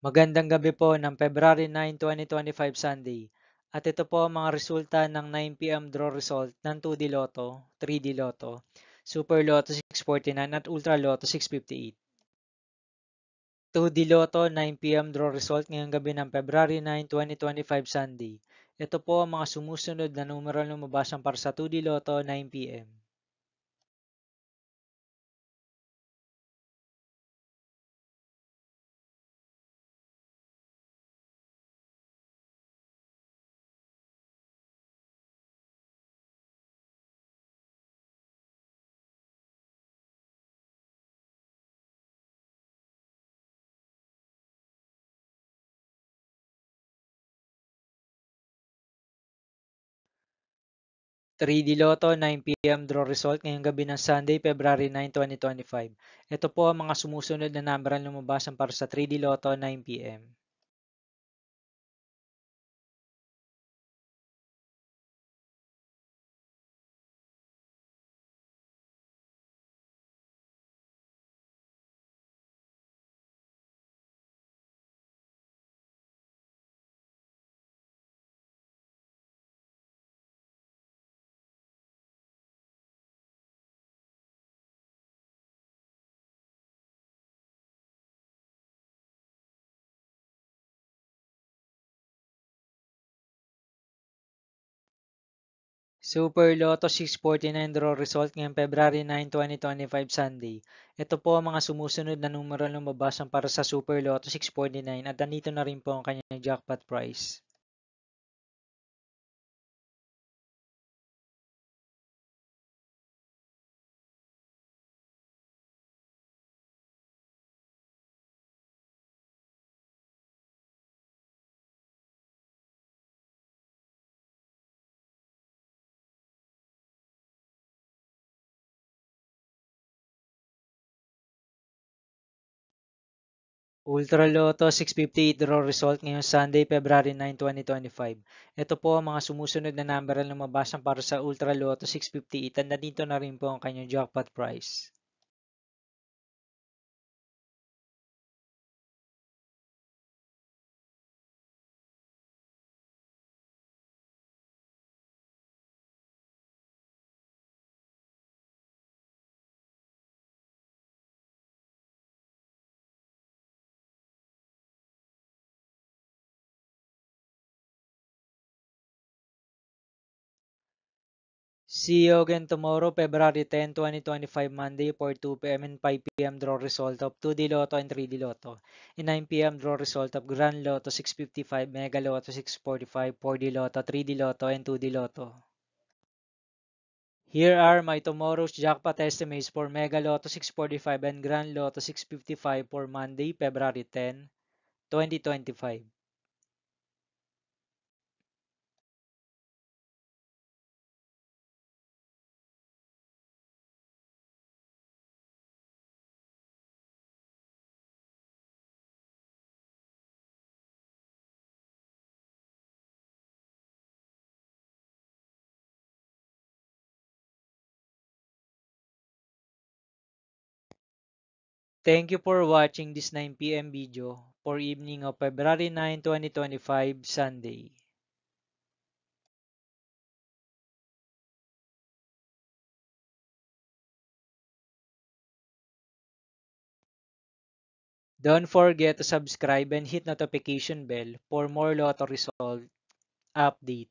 Magandang gabi po ng February 9, 2025 Sunday. At ito po ang mga resulta ng 9 p.m. draw result ng 2D Lotto, 3D Lotto, Super Lotto 649 at Ultra Lotto 658. 2D Lotto 9 p.m. draw result ngayong gabi ng February 9, 2025 Sunday. Ito po ang mga sumusunod na numero na lumabas para sa 2D Lotto 9 p.m. 3D Lotto 9 p.m. draw result ngayong gabi ng Sunday, February 9, 2025. Ito po ang mga sumusunod na number na lumabas para sa 3D Lotto 9 p.m. 'Super Lotto 649 draw result ngayong February 9, 2025 Sunday. Ito po ang mga sumusunod na numero na lumabas para sa Super Lotto 649 at nandito na rin po ang kanyang jackpot price. Ultra Lotto 658 draw result ngayong Sunday, February 9, 2025. Ito po ang mga sumusunod na number na lumabas para sa Ultra Lotto 658 at nandito na rin po ang kanyang jackpot price. See you again tomorrow, February 10, 2025, Monday for 2 p.m. and 5 p.m. draw result of 2D Lotto and 3D Lotto. In 9 p.m. draw result of Grand Lotto 655, Mega Lotto 645, 4D Lotto, 3D Lotto, and 2D Lotto. Here are my tomorrow's jackpot estimates for Mega Lotto 645 and Grand Lotto 655 for Monday, February 10, 2025. Thank you for watching this 9 p.m. video for evening of February 9, 2025, Sunday. Don't forget to subscribe and hit notification bell for more lotto result update.